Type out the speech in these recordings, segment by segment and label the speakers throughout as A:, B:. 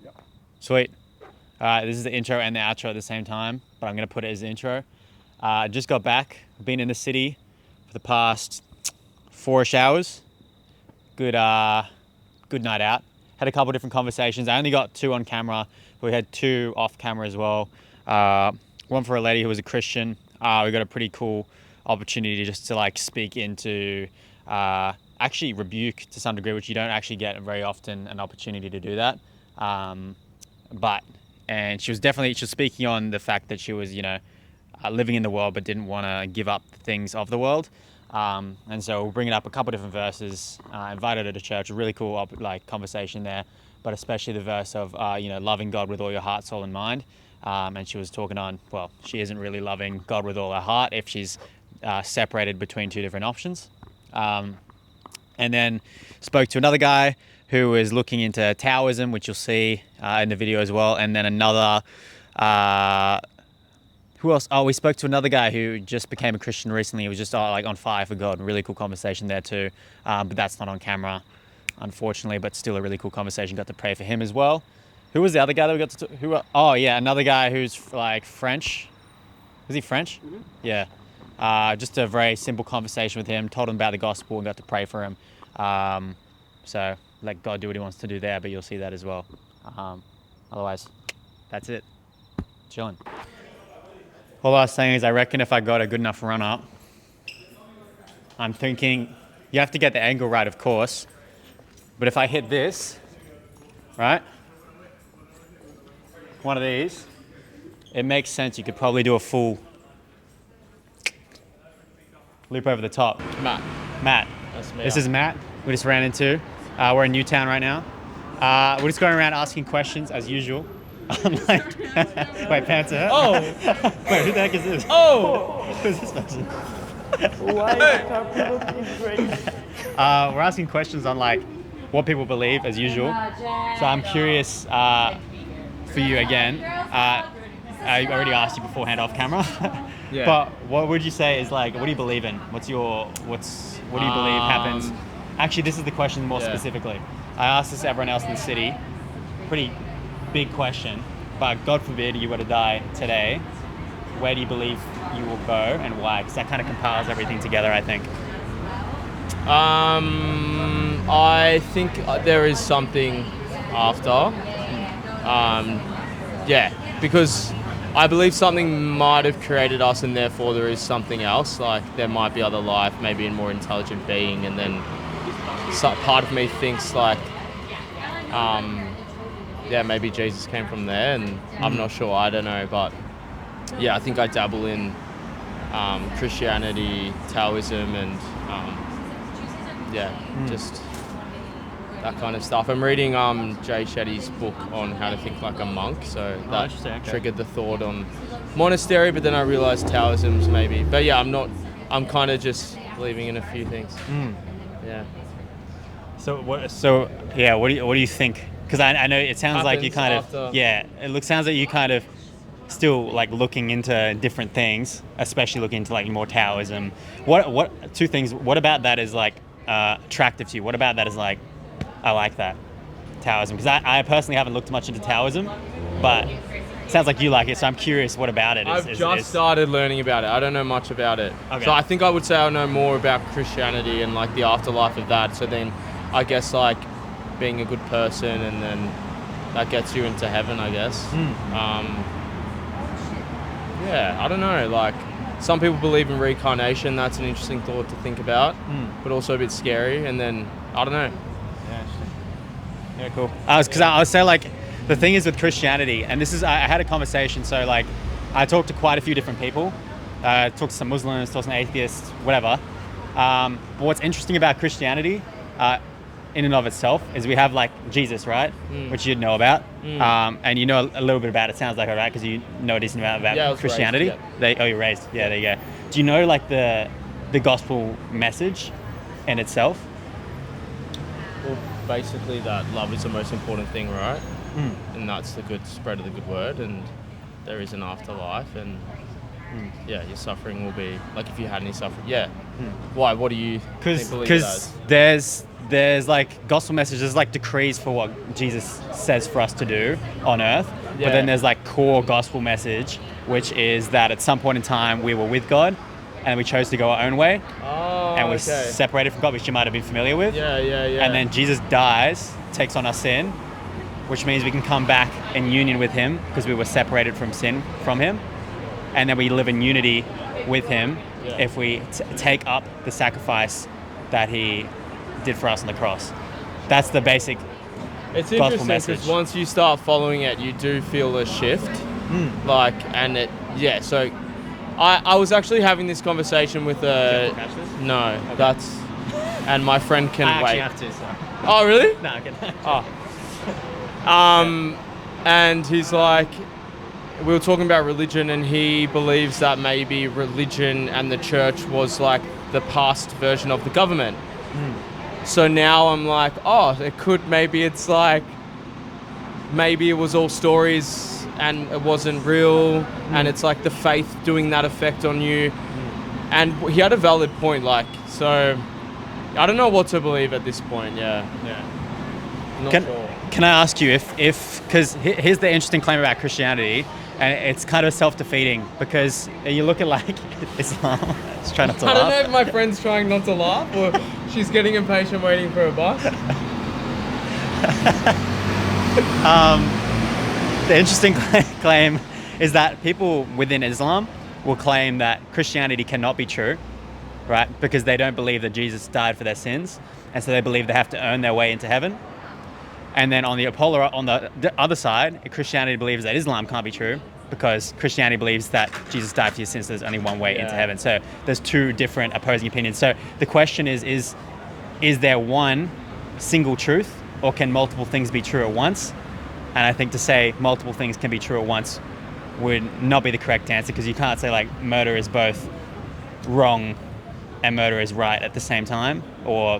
A: Yep.
B: Sweet. This is the intro and the outro at the same time, but I'm going to put it as the intro. Just got back. Been in the city for the past 4-ish hours. Good night out. Had a couple different conversations. I only got 2 on camera, but we had 2 off camera as well. One for a lady who was a Christian. We got a pretty cool opportunity just to like speak into actually rebuke to some degree, which you don't actually get very often an opportunity to do that. And she was speaking on the fact that she was, living in the world but didn't want to give up the things of the world. And so we're bringing up a couple different verses. Invited her to church, a really cool conversation there, but especially the verse of loving God with all your heart, soul, and mind. And she was talking on, well, she isn't really loving God with all her heart if she's separated between 2 different options. And then spoke to another guy who is looking into Taoism, which you'll see in the video as well. And then another, who else? Oh, we spoke to another guy who just became a Christian recently. He was just on fire for God. Really cool conversation there too. But that's not on camera, unfortunately, but still a really cool conversation. Got to pray for him as well. Who was the other guy that we got to Oh yeah, another guy who's like French. Was he French? Mm-hmm. Yeah. Just a very simple conversation with him. Told him about the gospel and got to pray for him. So let God do what he wants to do there, but you'll see that as well. Otherwise, that's it. Chilling. All I was saying is I reckon if I got a good enough run up, I'm thinking, you have to get the angle right, of course, but if I hit this, right, one of these, it makes sense. You could probably do a full loop over the top. Matt.
C: That's me.
B: This is Matt. We just ran into. We're in Newtown right now. We're just going around asking questions as usual. I'm like, wait, Panther.
C: Oh!
B: Wait, who the heck is this?
C: Oh!
B: Who's this person?
A: Why is
B: We're asking questions on like what people believe as usual. So I'm curious for you again. I already asked you beforehand off camera.
C: Yeah.
B: But what would you say is like, what do you believe in? What do you believe happens? Actually, this is the question more specifically. I asked this to everyone else in the city. Pretty big question, but God forbid you were to die today. Where do you believe you will go and why? Because that kind of compiles everything together, I think.
C: I think there is something after. Because I believe something might have created us and therefore there is something else. Like there might be other life, maybe a more intelligent being, and then part of me thinks like, maybe Jesus came from there, and I'm not sure, I don't know, but yeah, I think I dabble in Christianity, Taoism, and just that kind of stuff. I'm reading Jay Shetty's book on how to think like a monk, so that triggered the thought on monastery, but then I realized Taoism's maybe, but yeah, I'm kind of just believing in a few things. Yeah.
B: So what do you think? Because I know it sounds like you kind of sounds like you kind of still like looking into different things, especially looking into like more Taoism. What 2 things? What about that is like attractive to you? What about that is like, I like that Taoism? Because I personally haven't looked much into Taoism, but it sounds like you like it. So I'm curious, what about it?
C: I've just started learning about it. I don't know much about it.
B: Okay.
C: So I think I would say I know more about Christianity and like the afterlife of that. So then I guess like being a good person, and then that gets you into heaven, I guess. I don't know, like some people believe in reincarnation. That's an interesting thought to think about, but also a bit scary. And then I don't know.
B: Yeah, cool. I was say like, the thing is with Christianity, and this is, I had a conversation, so like I talked to quite a few different people, talked to some Muslims, talked to some atheists, whatever. But what's interesting about Christianity, in and of itself, is we have like Jesus, right? Which you'd know about. And you know a little bit about it, sounds like, right? Because you know a decent amount about Christianity.
C: Raised,
B: you're raised. Yeah, there you go. Do you know like the gospel message in itself?
C: Well, basically that love is the most important thing, right? And that's the good spread of the good word, and there is an afterlife, and yeah, your suffering will be like if you had any suffering. Yeah. Why? What do you believe it
B: Because
C: as?
B: there's like gospel messages, like decrees for what Jesus says for us to do on earth. But
C: Yeah.
B: then there's like core gospel message, which is that at some point in time we were with God and we chose to go our own way
C: Oh,
B: and we
C: okay.
B: separated from God, which you might have been familiar with.
C: Yeah.
B: And then Jesus dies, takes on our sin, which means we can come back in union with him because we were separated from sin from him. And then we live in unity with him if we take up the sacrifice that he did for us on the cross. That's the basic
C: It's
B: gospel
C: interesting
B: message.
C: because once you start following it, you do feel a shift. Like, and it, yeah. So, I was actually having this conversation with a.
B: Catch this?
C: No, that's. And my friend can
B: I
C: wait.
B: actually have to, so.
C: Oh, really?
B: No, I can.
C: And he's like, we were talking about religion, and he believes that maybe religion and the church was like the past version of the government. So now I'm like, oh, it could, maybe it's like, maybe it was all stories and it wasn't real, and it's like the faith doing that effect on you. And he had a valid point, like, so I don't know what to believe at this point. Yeah. I'm not sure.
B: Can I ask you if because here's the interesting claim about Christianity, and it's kind of self-defeating because you look at like Islam. Just trying not to
C: I don't know
B: laugh.
C: if my friend's trying not to laugh or she's getting impatient waiting for a bus.
B: The interesting claim is that people within Islam will claim that Christianity cannot be true, right? Because they don't believe that Jesus died for their sins, and so they believe they have to earn their way into heaven. And then on the other side, Christianity believes that Islam can't be true because Christianity believes that Jesus died for your sins, so there's only one way into heaven. So there's two different opposing opinions. So the question is there one single truth, or can multiple things be true at once? And I think to say multiple things can be true at once would not be the correct answer, because you can't say like murder is both wrong and murder is right at the same time. Or,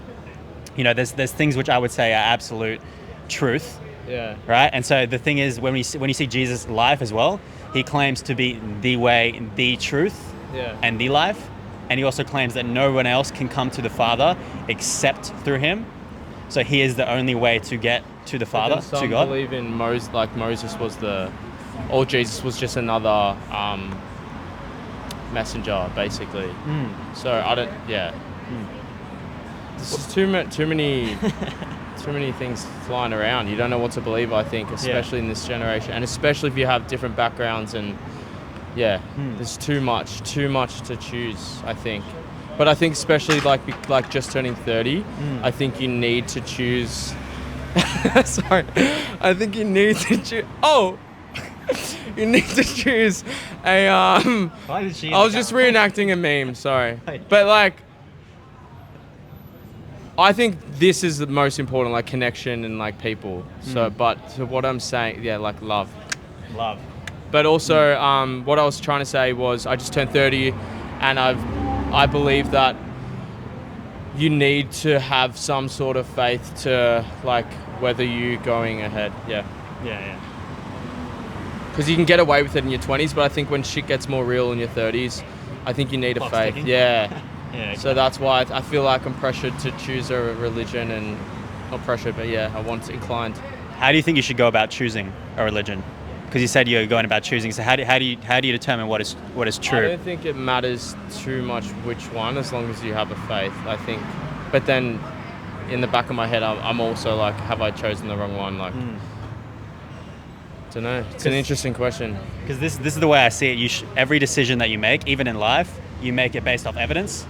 B: you know, there's things which I would say are absolute truth.
C: Yeah.
B: Right? And so the thing is, when you see Jesus' life as well, he claims to be the way, the truth, and the life. And he also claims that no one else can come to the Father except through him. So he is the only way to get to the Father,
C: Some
B: to God.
C: believe in Moses, like Moses was or Jesus was just another messenger, basically. So I don't, There's just too many things flying around. You don't know what to believe, I think, especially in this generation, and especially if you have different backgrounds, and there's too much to choose, I think. But I think especially like just turning 30, I think you need to choose. Sorry, I think you need to choose. Oh, you need to choose a.
B: Why did she?
C: I was just reenacting a meme. Sorry, but like, I think this is the most important, like connection and like people. So, but so what I'm saying, like love. But also, what I was trying to say was, I just turned 30, and I believe that you need to have some sort of faith to like whether you going ahead. Yeah. Because you can get away with it in your 20s, but I think when shit gets more real in your 30s, I think you need a faith.
B: Ticking.
C: Yeah.
B: Yeah.
C: So that's why I feel like I'm pressured to choose a religion, and not pressured, but I want inclined.
B: How do you think you should go about choosing a religion? Because you said you're going about choosing. So how do you determine what is true?
C: I don't think it matters too much which one, as long as you have a faith, I think. But then in the back of my head, I'm also like, have I chosen the wrong one? Like, don't know. It's an interesting question.
B: Because this is the way I see it. Every decision that you make, even in life, you make it based off evidence.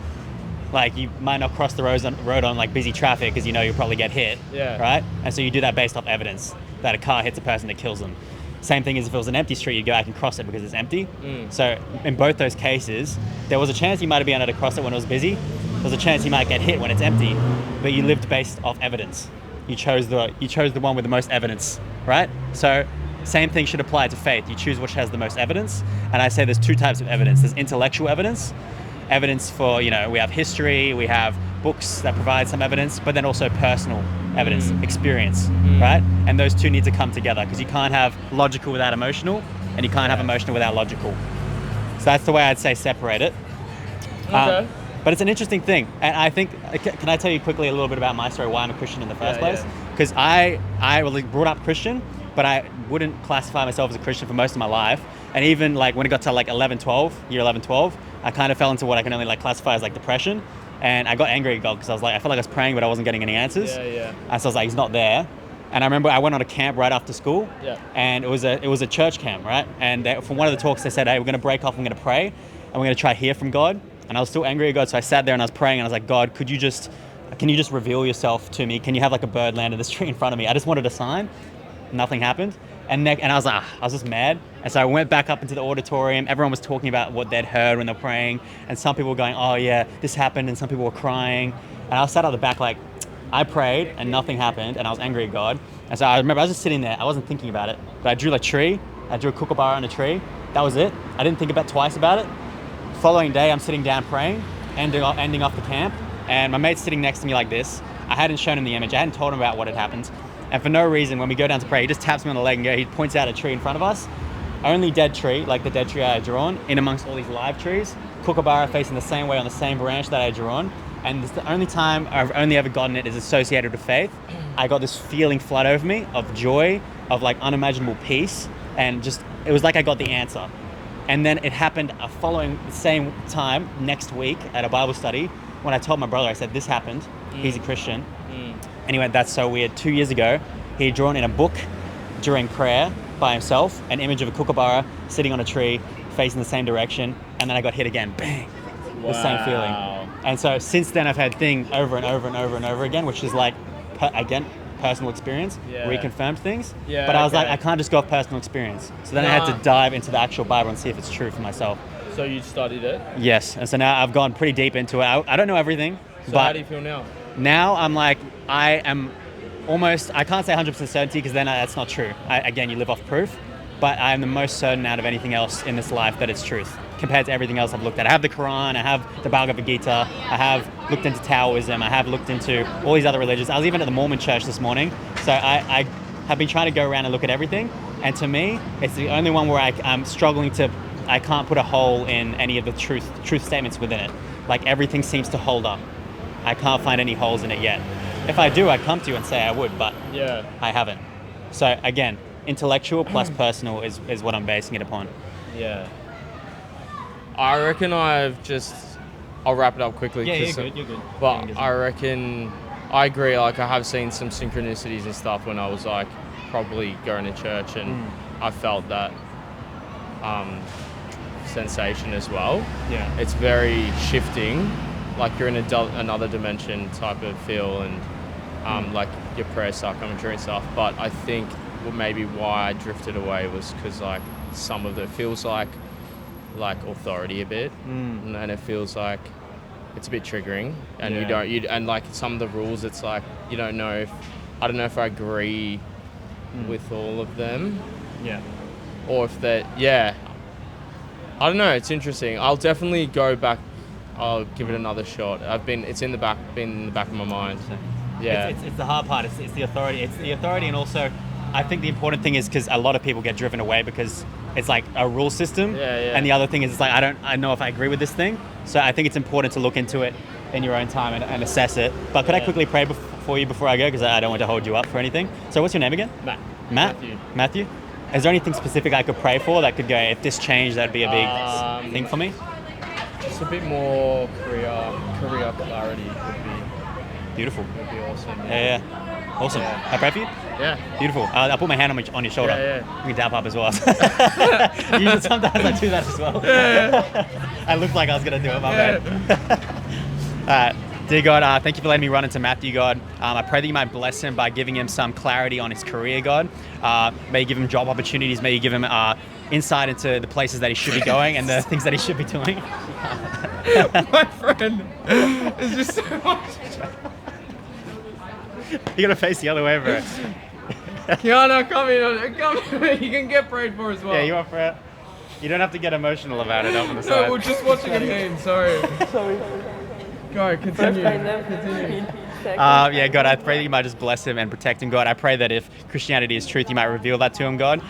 B: Like, you might not cross the road on like busy traffic because you know you'll probably get hit.
C: Yeah.
B: Right? And so you do that based off evidence that a car hits a person that kills them. Same thing as if it was an empty street, you'd go, I can cross it because it's empty. So in both those cases, there was a chance you might have been able to cross it when it was busy. There was a chance you might get hit when it's empty, but you lived based off evidence. You chose the one with the most evidence, right? So same thing should apply to faith. You choose which has the most evidence. And I say there's two types of evidence. There's intellectual evidence for, we have history, we have books that provide some evidence, but then also personal evidence, experience, right? And those two need to come together, because you can't have logical without emotional, and you can't have emotional without logical. So that's the way I'd say separate it.
C: Okay.
B: But it's an interesting thing, and I think, can I tell you quickly a little bit about my story, why I'm a Christian in the first place? Because I was brought up Christian, but I wouldn't classify myself as a Christian for most of my life. And even like when it got to like 11, 12, year 11, 12, I kind of fell into what I can only like classify as like depression. And I got angry at God because I was like, I felt like I was praying, but I wasn't getting any answers. And so I was like, he's not there. And I remember I went on a camp right after school, and it was a church camp, right? And from one of the talks, they said, hey, we're going to break off, I'm going to pray, and we're going to try to hear from God. And I was still angry at God, so I sat there and I was praying, and I was like, God, can you just reveal yourself to me? Can you have like a bird land in this tree in front of me? I just wanted a sign. Nothing happened. And I was like, I was just mad. And so I went back up into the auditorium. Everyone was talking about what they'd heard when they were praying. And some people were going, oh yeah, this happened. And some people were crying. And I was sat at the back like, I prayed and nothing happened. And I was angry at God. And so I remember I was just sitting there. I wasn't thinking about it. But I drew a tree. I drew a kookaburra on a tree. That was it. I didn't think twice about it. Following day, I'm sitting down praying, ending off the camp. And my mate's sitting next to me like this. I hadn't shown him the image. I hadn't told him about what had happened. And for no reason, when we go down to pray, he just taps me on the leg and he points out a tree in front of us. Only dead tree, like the dead tree I had drawn, in amongst all these live trees. Kookaburra facing the same way on the same branch that I had drawn. And it's the only time I've only ever gotten it is associated with faith. I got this feeling flood over me of joy, of like unimaginable peace. And just, it was like I got the answer. And then it happened following the same time next week at a Bible study when I told my brother, I said, this happened. He's a Christian. And he went, that's so weird. 2 years ago, he had drawn in a book during prayer by himself an image of a kookaburra sitting on a tree facing the same direction. And then I got hit again. Bang. The same feeling. And so since then, I've had thing over and over and over and over again, which is like, again, personal experience, reconfirmed things. But I was like, I can't just go off personal experience. So then I had to dive into the actual Bible and see if it's true for myself.
C: So you studied it?
B: Yes. And so now I've gone pretty deep into it. I don't know everything.
C: So
B: but
C: how do you feel now?
B: Now I'm like, I am almost, I can't say 100% certainty because then that's not true. Again, you live off proof. But I am the most certain out of anything else in this life that it's truth compared to everything else I've looked at. I have the Quran, I have the Bhagavad Gita, I have looked into Taoism, I have looked into all these other religions. I was even at the Mormon church this morning. So I have been trying to go around and look at everything. And to me, it's the only one where I'm struggling to, I can't put a hole in any of the truth statements within it. Like everything seems to hold up. I can't find any holes in it yet. If I do, I'd come to you and say I would, but I haven't. So again, intellectual plus personal is what I'm basing it upon.
C: Yeah. I reckon I'll wrap it up quickly.
B: Yeah, you're good.
C: But I reckon, I agree, like I have seen some synchronicities and stuff when I was like probably going to church and I felt that sensation as well. Yeah. It's very shifting, like you're in another dimension type of feel and like your prayers start coming true and stuff. But I think maybe why I drifted away was because like some of it feels like authority a bit, and it feels like it's a bit triggering, and and like some of the rules, it's like I don't know if I agree with all of them, or if that, I don't know. It's interesting. I'll definitely go back. I'll give it another shot. Been in the back of my mind. Yeah,
B: it's the hard part. It's the authority. It's the authority, and also I think the important thing is because a lot of people get driven away because it's like a rule system. And the other thing is it's like I know if I agree with this thing. So I think it's important to look into it in your own time and assess it. But could I quickly pray for you before I go, because I don't want to hold you up for anything. So what's your name again? Matt? Matthew? Is there anything specific I could pray for that could go, if this changed, that'd be a big thing for me?
C: Just a bit more career clarity would be
B: beautiful.
C: Would be awesome.
B: Yeah. Awesome.
C: Yeah.
B: I pray for you?
C: Yeah.
B: Beautiful. I'll put my hand on your shoulder.
C: Yeah.
B: You can dap up as well. Sometimes I do that as well. I looked like I was going to do it, my bad. Dear God, thank you for letting me run into Matthew, God. I pray that you might bless him by giving him some clarity on his career, God. May you give him job opportunities. May you give him insight into the places that he should be going and the things that he should be doing.
C: My friend is just so much.
B: You gotta face the other way, bro.
C: Kiana, come in. You can get prayed for as well.
B: Yeah, you want for it? You don't have to get emotional about it up on the side.
C: No, we're just watching a game, sorry. Go, continue.
B: Yeah, God, I pray that you might just bless him and protect him, God. I pray that if Christianity is truth, you might reveal that to him, God.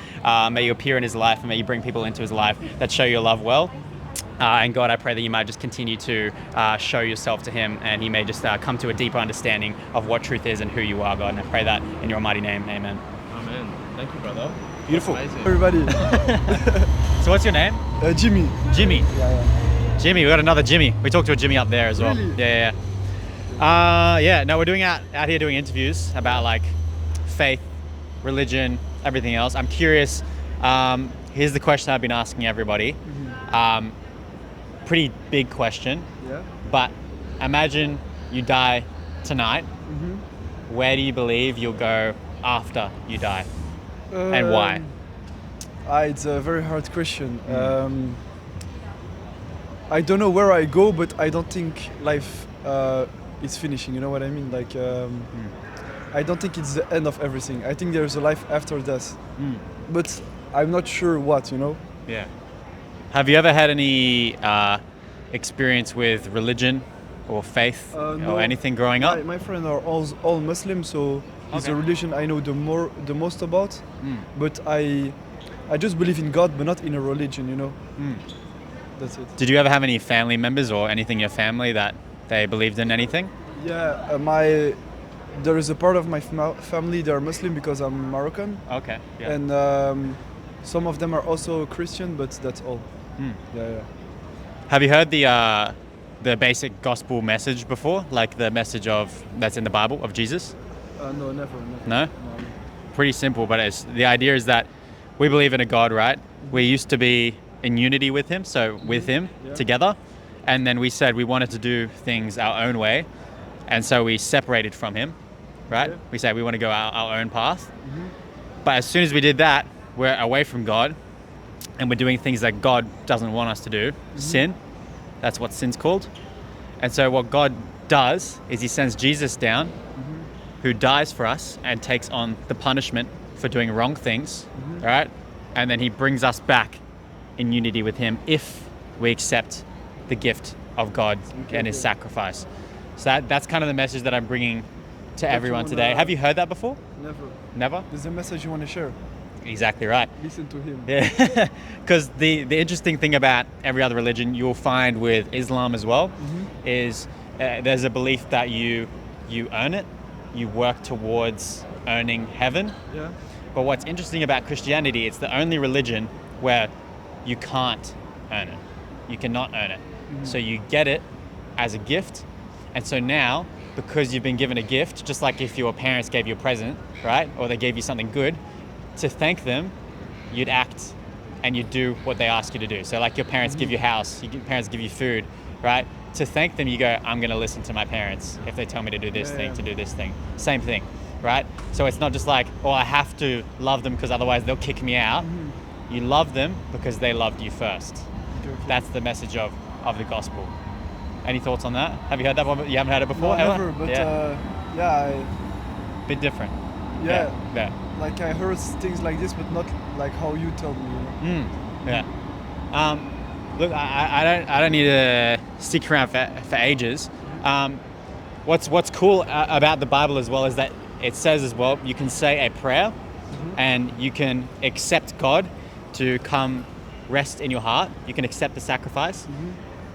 B: May you appear in his life and may you bring people into his life that show your love well. And God, I pray that you might just continue to show yourself to him, and he may just come to a deeper understanding of what truth is and who you are, God. And I pray that in your mighty name. Amen.
C: Amen. Thank you, brother.
B: Beautiful.
C: That's amazing.
D: Everybody.
B: So what's your name?
D: Jimmy.
B: Jimmy.
D: Yeah.
B: Jimmy, we got another Jimmy. We talked to a Jimmy up there as well.
D: Really?
B: Yeah. No, we're doing out here doing interviews about like faith, religion, everything else. I'm curious. Here's the question I've been asking everybody. Pretty big question.
D: Yeah.
B: But imagine you die tonight. Where do you believe you'll go after you die, and why?
D: It's a very hard question. I don't know where I go, but I don't think life is finishing. You know what I mean? Like, I don't think it's the end of everything. I think there's a life after death, but I'm not sure what. You know?
B: Yeah. Have you ever had any experience with religion or faith
D: No.
B: or anything growing up?
D: My friends are all Muslim, so it's
B: Okay.
D: a religion I know the most about. But I just believe in God, but not in a religion. You know? That's it.
B: Did you ever have any family members or anything in your family that they believed in anything?
D: Yeah, there is a part of my family that are Muslim because I'm Moroccan,
B: Okay. Yeah.
D: and some of them are also Christian, but that's all. Yeah.
B: Have you heard the basic gospel message before, like the message that's in the Bible of Jesus?
D: No, never.
B: No? Pretty simple, but the idea is that we believe in a God, right? We used to be in unity with him, so with him together, and then we said we wanted to do things our own way, and so we separated from him, right?
D: Yeah.
B: We said we want to go our own path, but as soon as we did that, we're away from God, and we're doing things that God doesn't want us to do. Sin, that's what sin's called. And so what God does is he sends Jesus down, who dies for us and takes on the punishment for doing wrong things, right? And then he brings us back in unity with him if we accept the gift of God and his sacrifice. So that's kind of the message that I'm bringing to everyone today. Have you heard that before?
D: Never.
B: Never?
D: There's a message you want to share.
B: Exactly right.
D: Listen to him.
B: Yeah, because the interesting thing about every other religion you'll find with Islam as well is there's a belief that you earn it, you work towards earning heaven.
D: Yeah.
B: But what's interesting about Christianity, it's the only religion where you can't earn it. You cannot earn it. So you get it as a gift. And so now, because you've been given a gift, just like if your parents gave you a present, right? Or they gave you something good, to thank them, you'd act and you'd do what they ask you to do. So like your parents give you a house, your parents give you food, right? To thank them, you go, I'm gonna listen to my parents if they tell me to do this thing, to do this thing. Same thing, right? So it's not just like, oh, I have to love them because otherwise they'll kick me out. You love them because they loved you first.
D: Okay.
B: That's the message of the gospel. Any thoughts on that? Have you heard that one? You haven't heard it before?
D: No,
B: ever?
D: never. But
B: Bit different.
D: yeah,
B: Yeah.
D: like I heard things like this, but not like how you tell me. You know?
B: Yeah. Look, I don't need to stick around for ages. What's cool about the Bible as well is that it says as well you can say a prayer, and you can accept God to come rest in your heart. You can accept the sacrifice,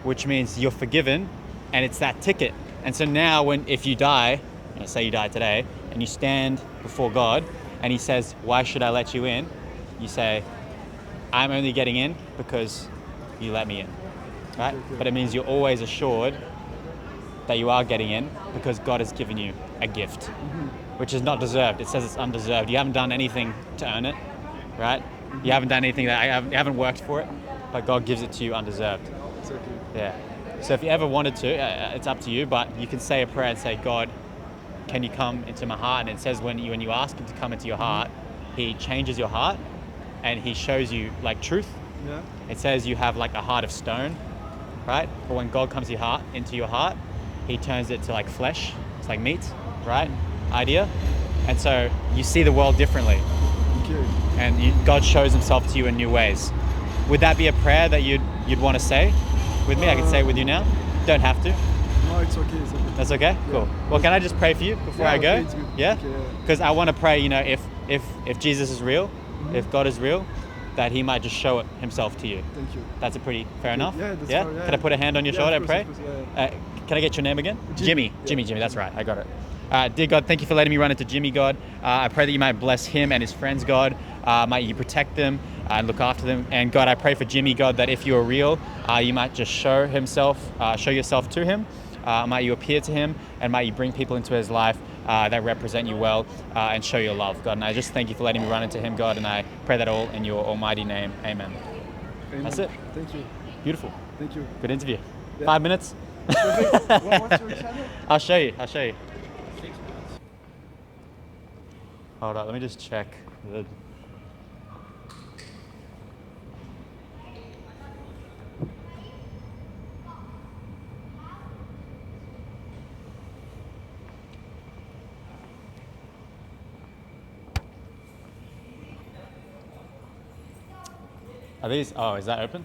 B: which means you're forgiven, and it's that ticket. And so now, if you die, say you die today, and you stand before God, and He says, "Why should I let you in?" You say, "I'm only getting in because you let me in," right? But it means you're always assured that you are getting in because God has given you a gift, which is not deserved. It says it's undeserved. You haven't done anything to earn it, right? You haven't done anything you haven't worked for it, but God gives it to you undeserved.
D: Exactly.
B: Yeah. So if you ever wanted to, it's up to you, but you can say a prayer and say, "God, can you come into my heart?" And it says when you ask Him to come into your heart, He changes your heart and He shows you like truth.
D: Yeah.
B: It says you have like a heart of stone, right? But when God comes into your heart, He turns it to like flesh. It's like meat, right? Idea. And so you see the world differently,
D: Okay.
B: and God shows Himself to you in new ways. Would that be a prayer that you'd want to say with me? I can say it with you now. Don't have to.
D: No, it's okay. It's okay.
B: That's okay? Cool. Well, can I just pray for you before I go?
D: Okay, it's good.
B: Yeah?
D: Okay, yeah.
B: Because I want to pray, if Jesus is real, if God is real, that he might just show it himself to you.
D: Thank you.
B: That's a pretty fair enough?
D: Yeah, that's
B: yeah?
D: fair, yeah.
B: Can I put a hand on your
D: Yeah,
B: shoulder
D: of
B: and
D: course,
B: pray?
D: of course, yeah.
B: Can I get your name again?
D: Jimmy.
B: Jimmy, that's right. I got it. Dear God, thank you for letting me run into Jimmy, God. I pray that you might bless him and his friends, God. Might you protect them and look after them. And God, I pray for Jimmy, God, that if you are real, you might just show yourself to him. Might you appear to him, and might you bring people into his life that represent you well and show your love, God. And I just thank you for letting me run into him, God, and I pray that all in your almighty name. Amen.
D: Amen.
B: That's it.
D: Thank you.
B: Beautiful.
D: Thank you.
B: Good interview.
D: Yeah.
B: 5 minutes?
D: What's your channel?
B: I'll show you. Hold on, let me just check. Are these, oh, is that open?